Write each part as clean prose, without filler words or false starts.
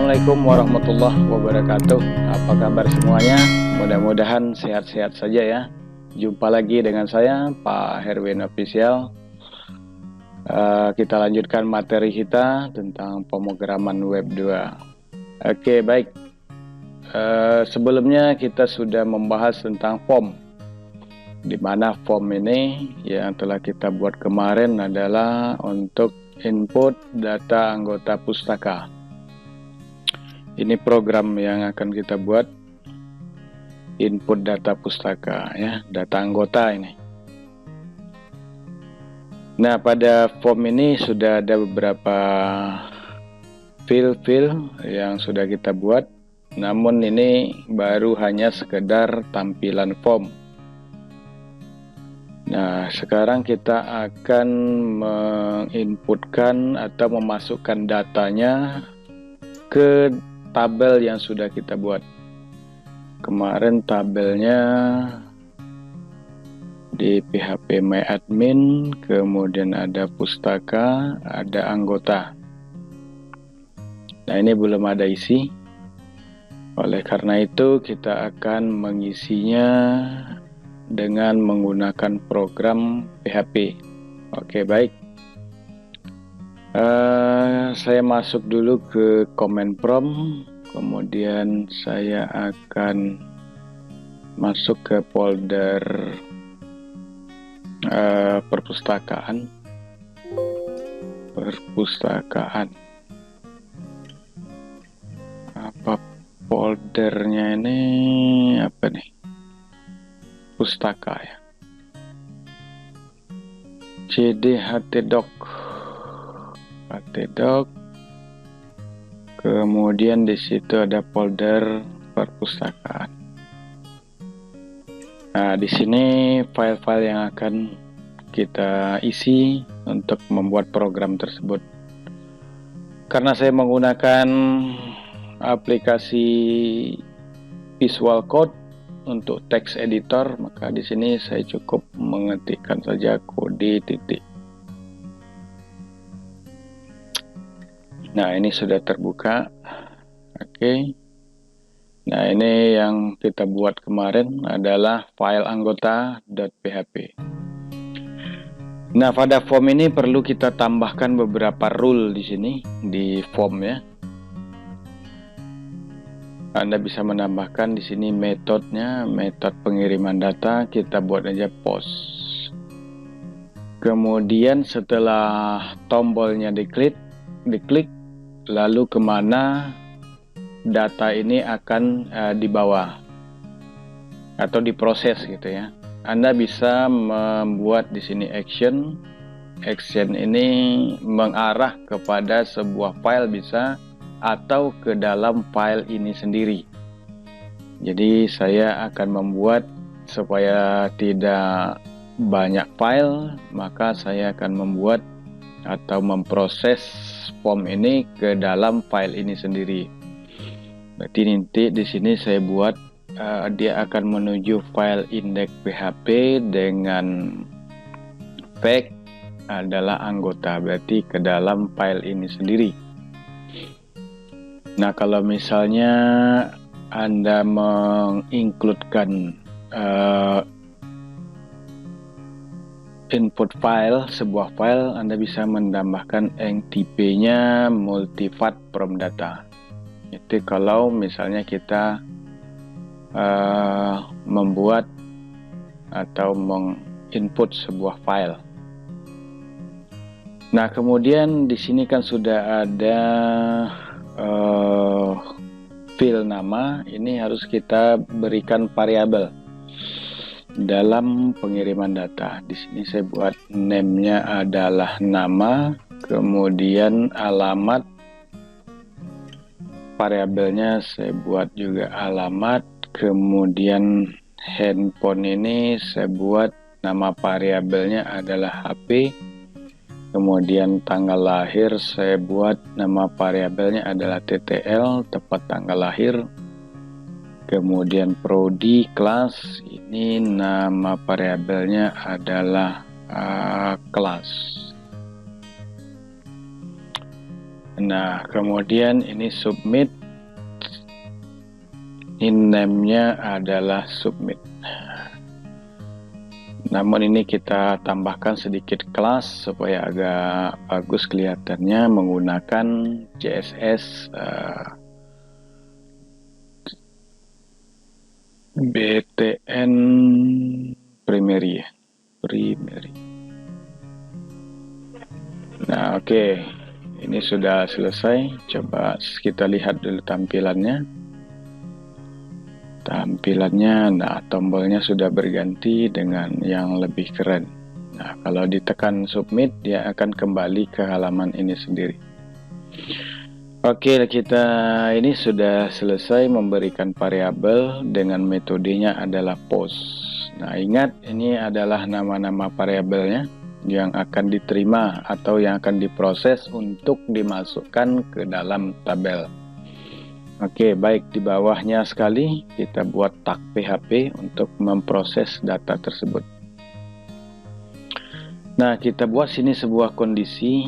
Assalamualaikum warahmatullahi wabarakatuh. Apa kabar semuanya? Mudah-mudahan sehat-sehat saja ya. Jumpa lagi dengan saya Pak Herwin Official. Kita lanjutkan materi kita tentang pemrograman web 2. Oke, baik. Sebelumnya kita sudah membahas tentang form, di mana form ini yang telah kita buat kemarin adalah untuk input data anggota pustaka. Ini program yang akan kita buat, input data pustaka ya, data anggota ini. Nah, pada form ini sudah ada beberapa field yang sudah kita buat, namun ini baru hanya sekedar tampilan form. Nah, sekarang kita akan menginputkan atau memasukkan datanya ke tabel yang sudah kita buat. Kemarin tabelnya di PHP My Admin, kemudian ada pustaka, ada anggota. Nah, ini belum ada isi. Oleh karena itu kita akan mengisinya dengan menggunakan program PHP. Oke, baik. Saya masuk dulu ke command prompt, kemudian saya akan masuk ke folder perpustakaan. Apa foldernya ini? Apa nih? Pustaka ya. cd htdoc, kemudian di situ ada folder perpustakaan. Nah, di sini file-file yang akan kita isi untuk membuat program tersebut. Karena saya menggunakan aplikasi Visual Code untuk text editor, maka di sini saya cukup mengetikkan saja kode titik. Nah, ini sudah terbuka. Oke. Nah, ini yang kita buat kemarin adalah file anggota.php. Nah, pada form ini perlu kita tambahkan beberapa rule di sini di form ya. Anda bisa menambahkan di sini metodenya, metode pengiriman data, kita buat aja post. Kemudian setelah tombolnya diklik, lalu kemana data ini akan dibawa atau diproses gitu ya. Anda bisa membuat di sini action ini mengarah kepada sebuah file bisa, atau ke dalam file ini sendiri. Jadi saya akan membuat supaya tidak banyak file, maka saya akan membuat atau memproses form ini ke dalam file ini sendiri. Berarti nanti di sini saya buat dia akan menuju file index.php dengan flag adalah anggota, berarti ke dalam file ini sendiri. Nah, kalau misalnya Anda mengincludekan input file, sebuah file, Anda bisa menambahkan yang tipenya multivat from data. Itu kalau misalnya kita membuat atau menginput sebuah file. Nah, kemudian di sini kan sudah ada field nama, ini harus kita berikan variabel dalam pengiriman data. Di sini saya buat name-nya adalah nama, kemudian alamat, variabelnya saya buat juga alamat, kemudian handphone ini saya buat nama variabelnya adalah HP. Kemudian tanggal lahir saya buat nama variabelnya adalah TTL, tepat tanggal lahir. Kemudian prodi kelas, ini nama variabelnya adalah kelas. Nah, kemudian ini submit, ini name-nya adalah submit. Namun ini kita tambahkan sedikit kelas supaya agak bagus kelihatannya menggunakan CSS BTN primary. Nah, oke. Ini sudah selesai. Coba kita lihat dulu tampilannya. Nah, tombolnya sudah berganti dengan yang lebih keren. Nah, kalau ditekan submit, dia akan kembali ke halaman ini sendiri. Oke, kita ini sudah selesai memberikan variabel dengan metodenya adalah post. Nah, ingat ini adalah nama-nama variabelnya yang akan diterima atau yang akan diproses untuk dimasukkan ke dalam tabel. Oke, baik, di bawahnya sekali kita buat tag PHP untuk memproses data tersebut. Nah, kita buat sini sebuah kondisi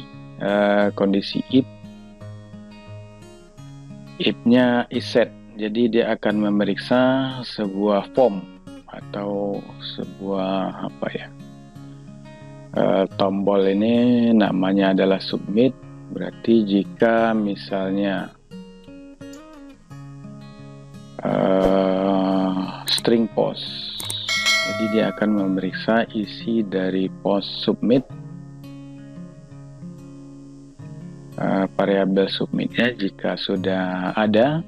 if-nya isSet. Jadi dia akan memeriksa sebuah form atau sebuah tombol ini namanya adalah submit. Berarti jika misalnya string post, jadi dia akan memeriksa isi dari post submit, variabel submitnya. Jika sudah ada,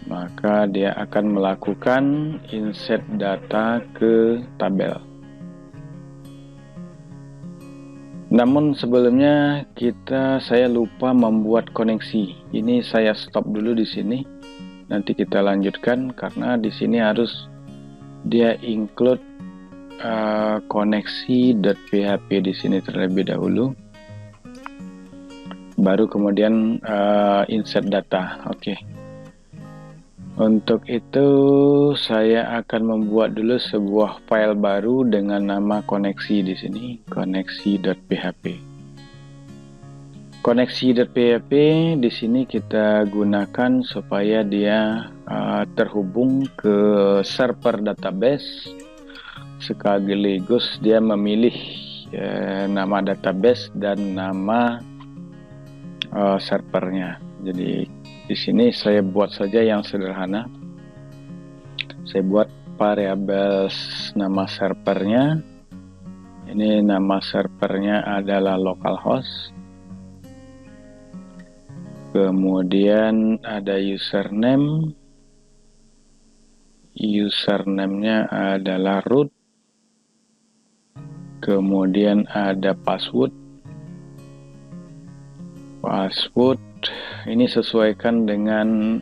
maka dia akan melakukan insert data ke tabel. Namun sebelumnya saya lupa membuat koneksi. Ini saya stop dulu di sini. Nanti kita lanjutkan karena di sini harus dia include koneksi.php di sini terlebih dahulu. Baru kemudian insert data. Oke. Untuk itu saya akan membuat dulu sebuah file baru dengan nama koneksi di sini, koneksi.php. Koneksi.php di sini kita gunakan supaya dia terhubung ke server database. Sekaligus dia memilih nama database dan nama servernya. Jadi di sini saya buat saja yang sederhana. Saya buat variabel nama servernya. Ini nama servernya adalah localhost. Kemudian ada username. Username-nya adalah root. Kemudian ada password. Password ini sesuaikan dengan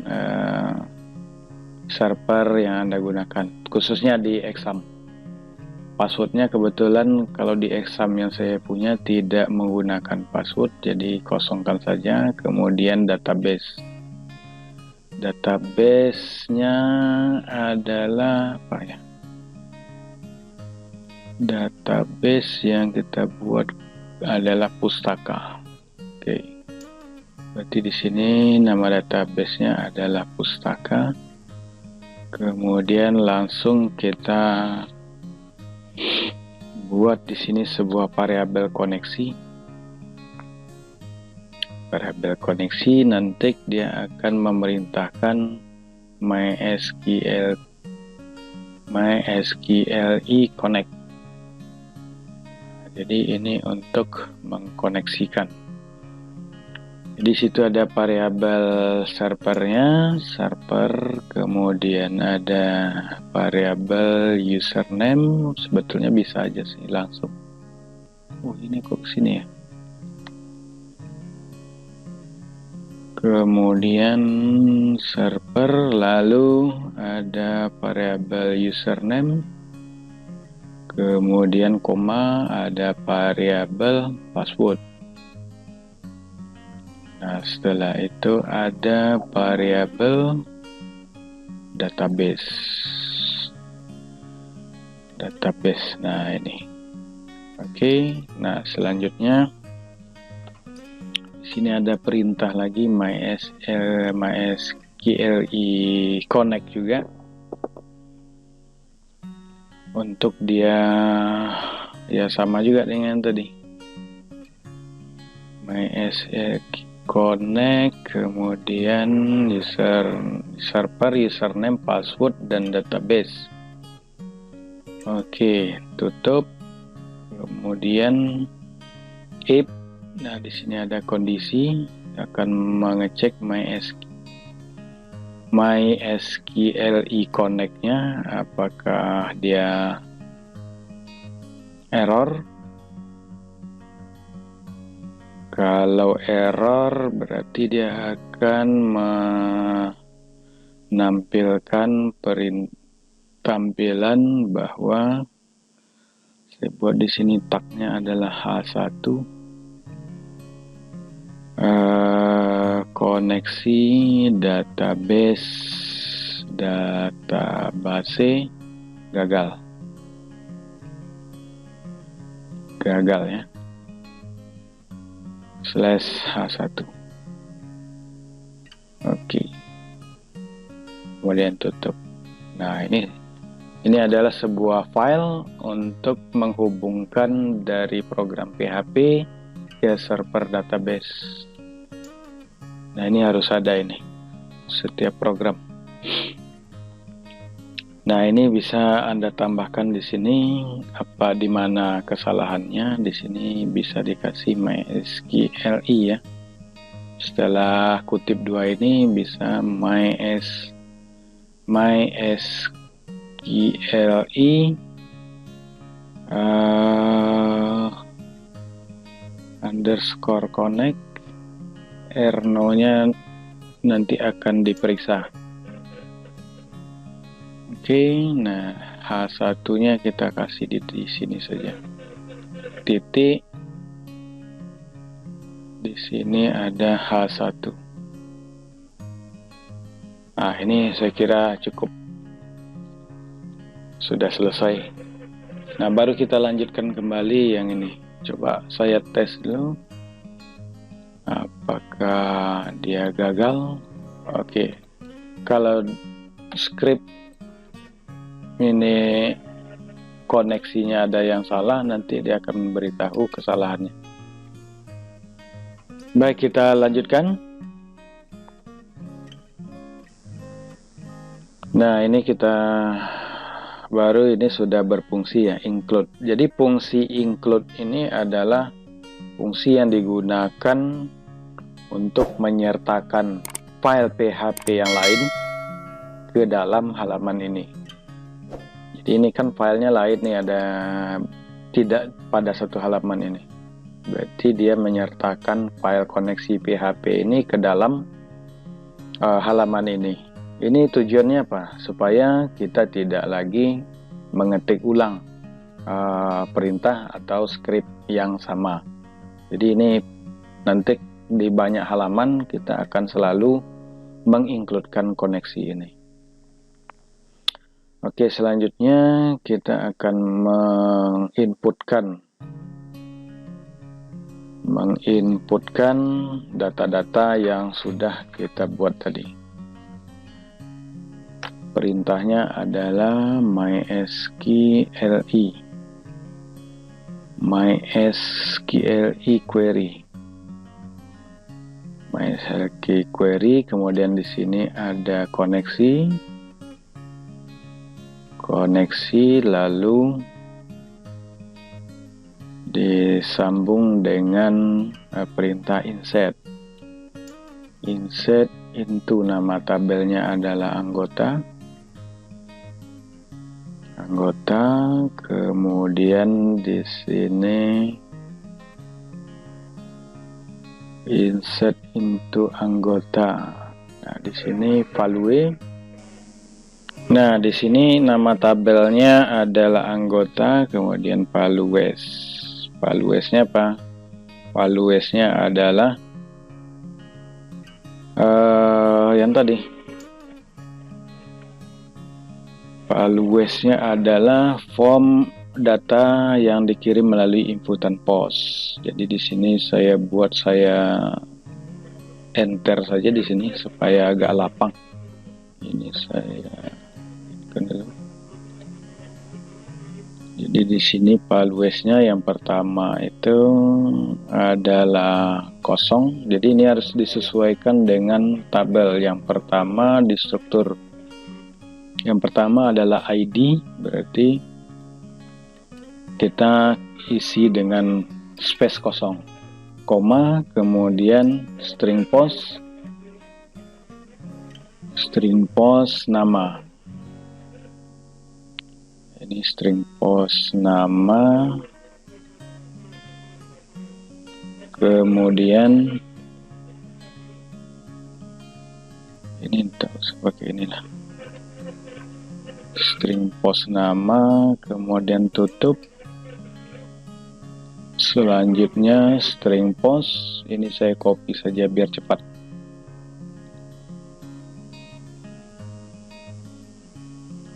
server yang Anda gunakan, khususnya di exam. Passwordnya kebetulan kalau di exam yang saya punya tidak menggunakan password, jadi kosongkan saja. Kemudian database. Database-nya adalah apa ya? Database yang kita buat adalah pustaka. Oke. Berarti di sini nama database-nya adalah pustaka. Kemudian langsung kita buat di sini sebuah variabel koneksi. Variabel koneksi nanti dia akan memerintahkan MySQLi connect. Jadi ini untuk mengkoneksikan. Di situ ada variabel servernya, server, kemudian ada variabel username. Sebetulnya bisa aja sih langsung. Ini kok kesini ya. Kemudian server, lalu ada variabel username, kemudian koma, ada variabel password. Nah, setelah itu ada variabel database. Nah, ini. Oke, nah selanjutnya Di sini ada perintah lagi MySQLi Connect juga. Untuk dia ya sama juga dengan tadi. MySQL Connect, kemudian server, username, password, dan database. Oke, tutup. Kemudian if, nah di sini ada kondisi akan mengecek MySQLi Connect-nya apakah dia error. Kalau error berarti dia akan menampilkan tampilan bahwa saya buat di sini tagnya adalah H1, koneksi database gagal ya, /H1. Oke. Kemudian tutup. Nah, ini adalah sebuah file untuk menghubungkan dari program PHP ke server database. Nah, ini harus ada ini setiap program. Nah, ini bisa Anda tambahkan di sini di mana kesalahannya. Di sini bisa dikasih MySQLi ya. Setelah kutip 2 ini bisa MySQLi underscore connect, erno-nya nanti akan diperiksa. Oke, nah H1-nya kita kasih di sini saja. Titik. Di sini ada H1. Nah, ini saya kira cukup. Sudah selesai. Nah, baru kita lanjutkan kembali yang ini. Coba saya tes dulu. Apakah dia gagal? Oke. Kalau script ini koneksinya ada yang salah, nanti dia akan memberitahu kesalahannya. Baik, kita lanjutkan. Nah, ini kita baru ini sudah berfungsi ya, include. Jadi fungsi include ini adalah fungsi yang digunakan untuk menyertakan file PHP yang lain ke dalam halaman ini. Jadi ini kan filenya lain nih, ada tidak pada satu halaman ini. Berarti dia menyertakan file koneksi PHP ini ke dalam halaman ini. Ini tujuannya apa? Supaya kita tidak lagi mengetik ulang perintah atau script yang sama. Jadi ini nanti di banyak halaman kita akan selalu mengincludekan koneksi ini. Oke, selanjutnya kita akan menginputkan data-data yang sudah kita buat tadi. Perintahnya adalah MySQLi query. MySQL query, kemudian di sini ada koneksi, lalu disambung dengan perintah insert into, nama tabelnya adalah anggota, kemudian di sini insert into anggota. Nah, di sini value. Nah, di sini nama tabelnya adalah anggota, kemudian values. Values-nya apa? Values-nya adalah yang tadi. Values-nya adalah form data yang dikirim melalui inputan post. Jadi di sini saya enter saja di sini supaya agak lapang. Ini saya kan dulu. Jadi di sini paluesnya yang pertama itu adalah kosong. Jadi ini harus disesuaikan dengan tabel. Yang pertama di struktur. Yang pertama adalah ID, berarti kita isi dengan space kosong, koma, kemudian string post nama. Ini string post nama, kemudian ini terus pakai inilah string post nama, kemudian tutup. Selanjutnya string post, ini saya copy saja biar cepat.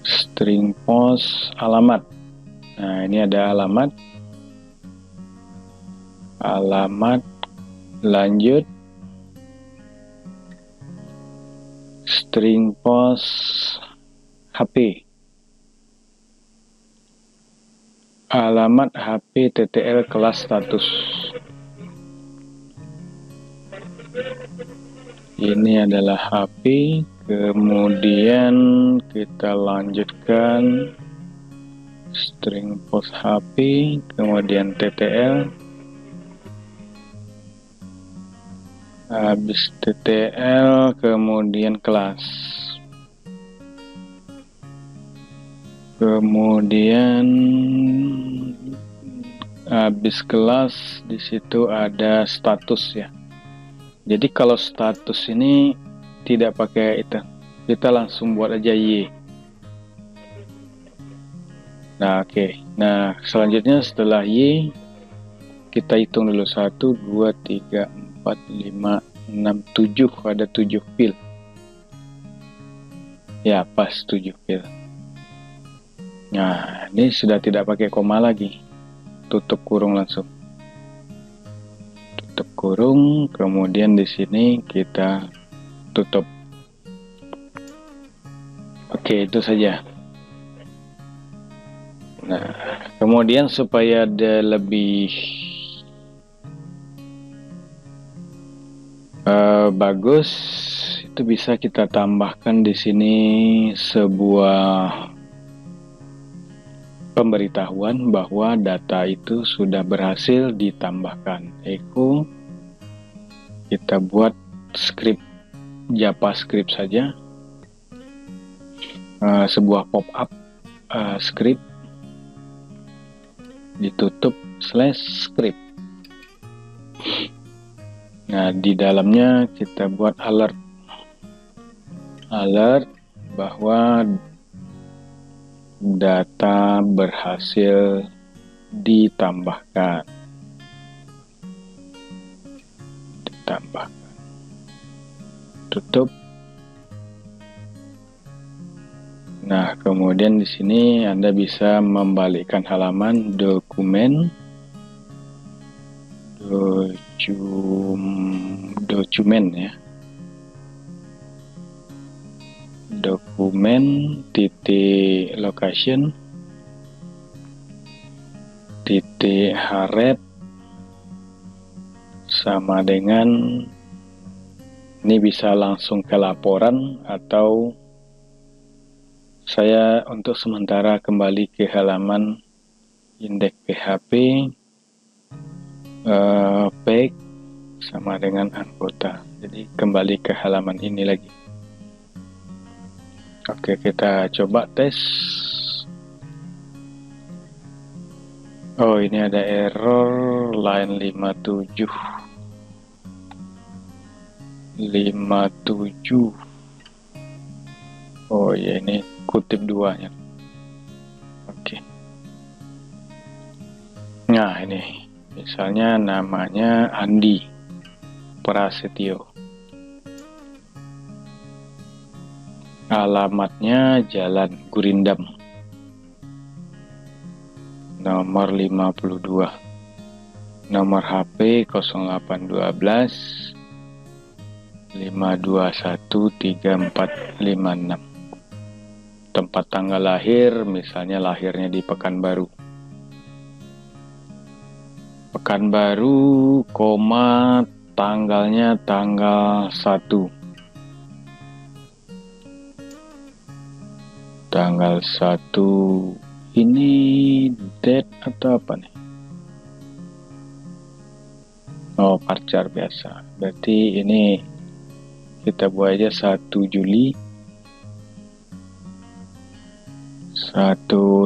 String post alamat. Nah, ini ada alamat, lanjut string post HP, alamat HP TTL kelas status. Ini adalah HP, kemudian kita lanjutkan string post HP, kemudian TTL, habis TTL, kemudian kelas, kemudian habis kelas di situ ada status ya. Jadi kalau status ini tidak pakai itu, kita langsung buat aja Y. Nah, oke. Nah, selanjutnya setelah Y, kita hitung dulu 1, 2, 3, 4, 5, 6, 7. Ada 7 pil. Ya, pas 7 pil. Nah, ini sudah tidak pakai koma lagi. Tutup kurung langsung. Tutup kurung, kemudian di sini kita tutup. Oke, itu saja. Nah, kemudian supaya ada lebih bagus, itu bisa kita tambahkan di sini sebuah pemberitahuan bahwa data itu sudah berhasil ditambahkan. Echo, kita buat script JavaScript saja, sebuah pop-up script, ditutup /script. Nah, di dalamnya kita buat alert bahwa data berhasil ditambahkan. Tutup. Nah, kemudian di sini Anda bisa membalikkan halaman dokumen ya. Dokumen titik location titik href sama dengan ini, bisa langsung ke laporan atau saya untuk sementara kembali ke halaman indeks PHP page sama dengan anggota. Jadi kembali ke halaman ini lagi. Oke, kita coba tes. Oh, ini ada error line 57. Oh ya, ini kutip 2-nya. Oke. Nah, ini misalnya namanya Andi Prasetyo, alamatnya Jalan Gurindam nomor 52, nomor HP 0812 5213456. Tempat tanggal lahir, misalnya lahirnya di Pekanbaru. Pekanbaru, koma, tanggalnya tanggal 1. Tanggal 1 ini date atau apa nih? Oh, parcar biasa. Berarti ini kita buat aja 1 Juli.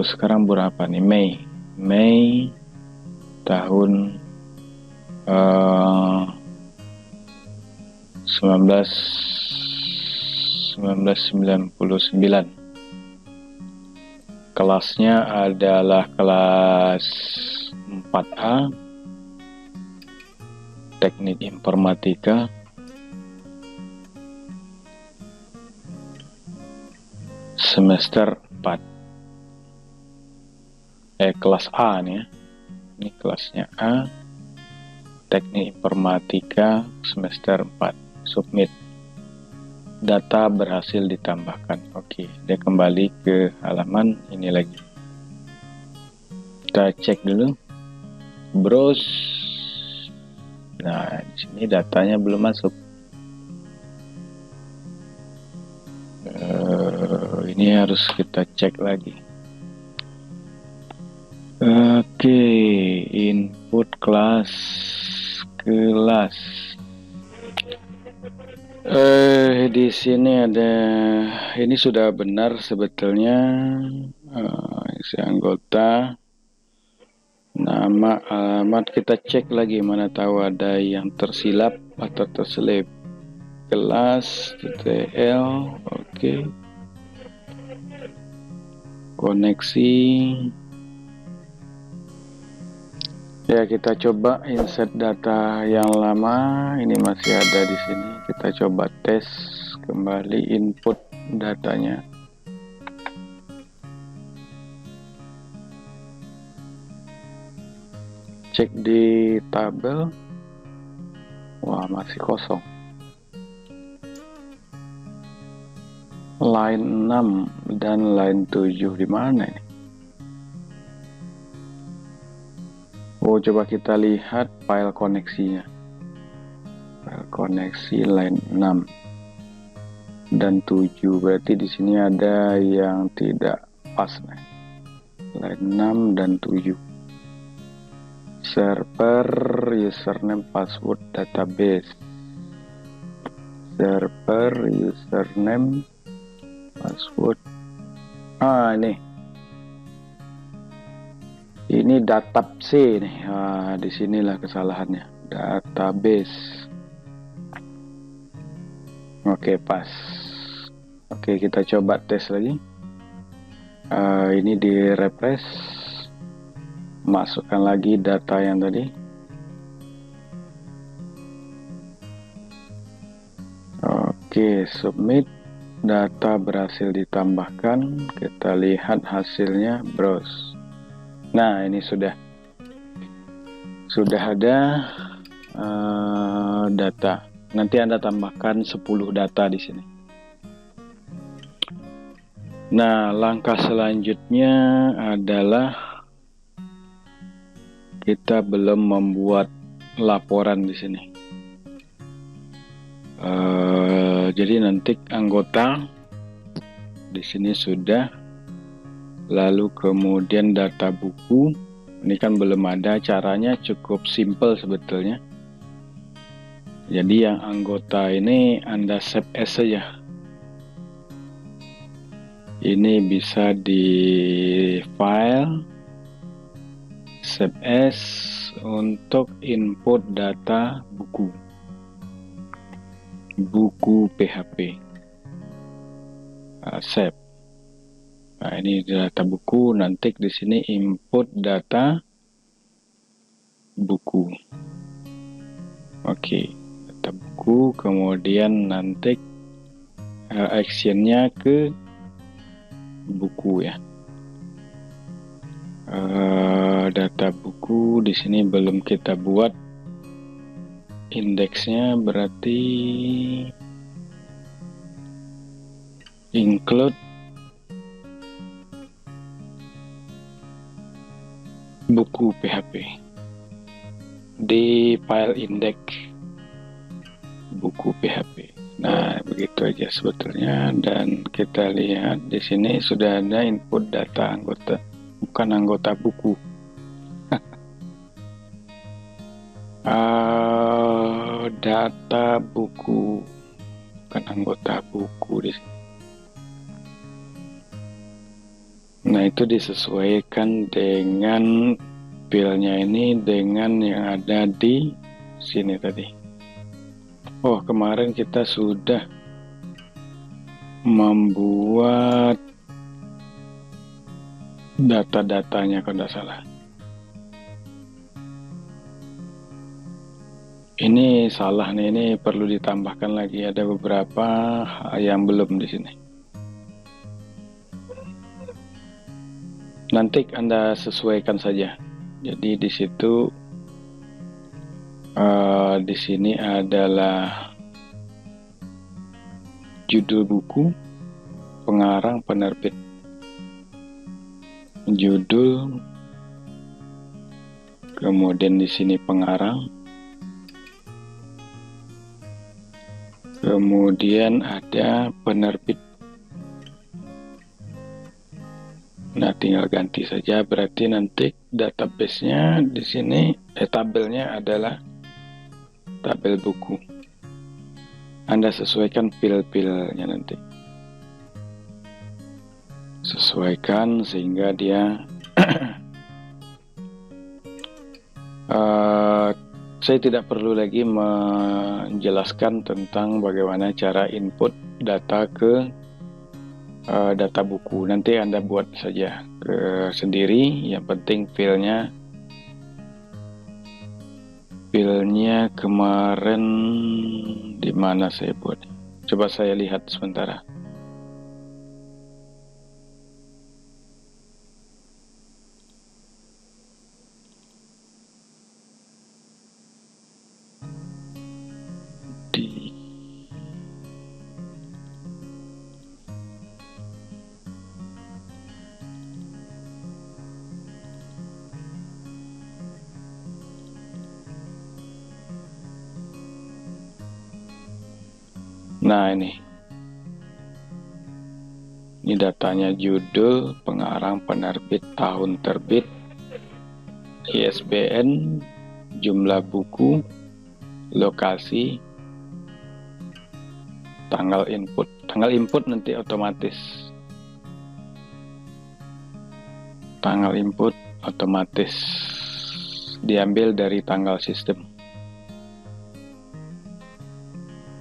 Sekarang berapa nih? Mei tahun 1999. Kelasnya adalah kelas 4A, Teknik Informatika. Semester 4. Kelas A nih ya. Ini kelasnya A, Teknik Informatika semester 4. Submit. Data berhasil ditambahkan. Oke, dia kembali ke halaman ini lagi. Kita cek dulu. Browse. Nah, di sini datanya belum masuk. Ini harus kita cek lagi. Oke, input kelas. Di sini ada, ini sudah benar sebetulnya. Isi anggota, nama, alamat, kita cek lagi, mana tahu ada yang tersilap atau terselip. Kelas TTL, oke. Koneksi. Ya, kita coba insert data yang lama. Ini masih ada di sini. Kita coba tes kembali input datanya. Cek di tabel. Wah, masih kosong. Line 6 dan line 7 di mana ini? Oh, coba kita lihat file koneksinya. File koneksi line 6 dan 7. Berarti di sini ada yang tidak pas nih. Line 6 dan 7. Server, username, password, database. Server, username, password. Ini database nih. Disinilah kesalahannya. Database. Oke, pas. Oke, kita coba tes lagi. Ini di refresh. Masukkan lagi data yang tadi. Oke, submit. Data berhasil ditambahkan. Kita lihat hasilnya, browse. Nah, ini sudah ada data. Nanti Anda tambahkan 10 data di sini. Nah, langkah selanjutnya adalah kita belum membuat laporan di sini. Jadi nanti anggota di sini sudah. Lalu kemudian data buku, ini kan belum ada, caranya cukup simple sebetulnya. Jadi yang anggota ini Anda save as saja. Ini bisa di file, save as untuk input data buku PHP. Save. Nah, ini data buku, nanti di sini input data buku. Oke, data buku, kemudian nanti actionnya ke buku ya. Data buku di sini belum kita buat. indeksnya berarti include buku PHP di file index buku PHP. Nah, begitu aja sebetulnya. Dan kita lihat di sini sudah ada input data anggota, bukan anggota buku. Data buku, bukan anggota buku di sini. Nah, itu disesuaikan dengan filenya ini dengan yang ada di sini tadi. Oh, kemarin kita sudah membuat data-datanya kalau tidak salah. Ini salah nih, ini perlu ditambahkan lagi, ada beberapa yang belum di sini. Nanti Anda sesuaikan saja. Jadi di situ di sini adalah judul buku, pengarang, penerbit. Judul, kemudian di sini pengarang, kemudian ada penerbit. Nah, tinggal ganti saja, berarti nanti database-nya di sini, tabelnya adalah tabel buku. Anda sesuaikan fil-filnya nanti. Sesuaikan sehingga dia saya tidak perlu lagi menjelaskan tentang bagaimana cara input data ke data buku. Nanti Anda buat saja sendiri. Yang penting filenya kemarin di mana saya buat. Coba saya lihat sementara. Nah, ini datanya: judul, pengarang, penerbit, tahun terbit, ISBN, jumlah buku, lokasi, tanggal input. Tanggal input nanti otomatis. Tanggal input otomatis diambil dari tanggal sistem.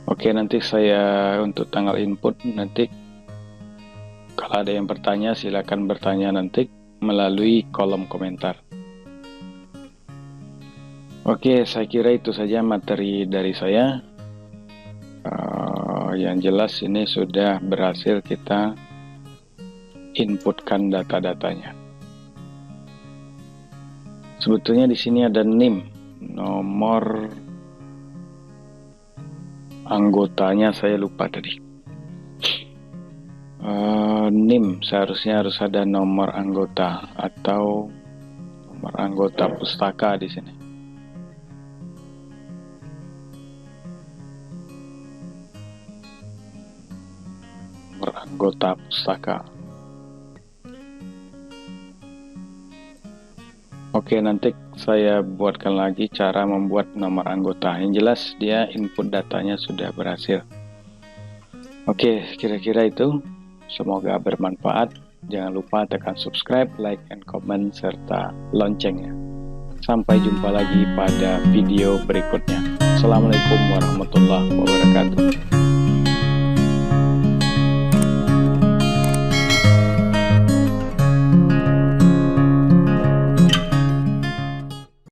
Oke, nanti saya untuk tanggal input nanti kalau ada yang bertanya silakan bertanya nanti melalui kolom komentar. Oke, saya kira itu saja materi dari saya. Yang jelas ini sudah berhasil kita inputkan data-datanya. Sebetulnya di sini ada NIM, nomor anggotanya saya lupa tadi. NIM seharusnya harus ada nomor anggota atau nomor anggota pustaka di sini. Nomor anggota pustaka. Oke, nanti saya buatkan lagi cara membuat nomor anggota. Yang jelas dia input datanya sudah berhasil. Oke, kira-kira itu. Semoga bermanfaat. Jangan lupa tekan subscribe, like, and comment, serta loncengnya. Sampai jumpa lagi pada video berikutnya. Assalamualaikum warahmatullahi wabarakatuh.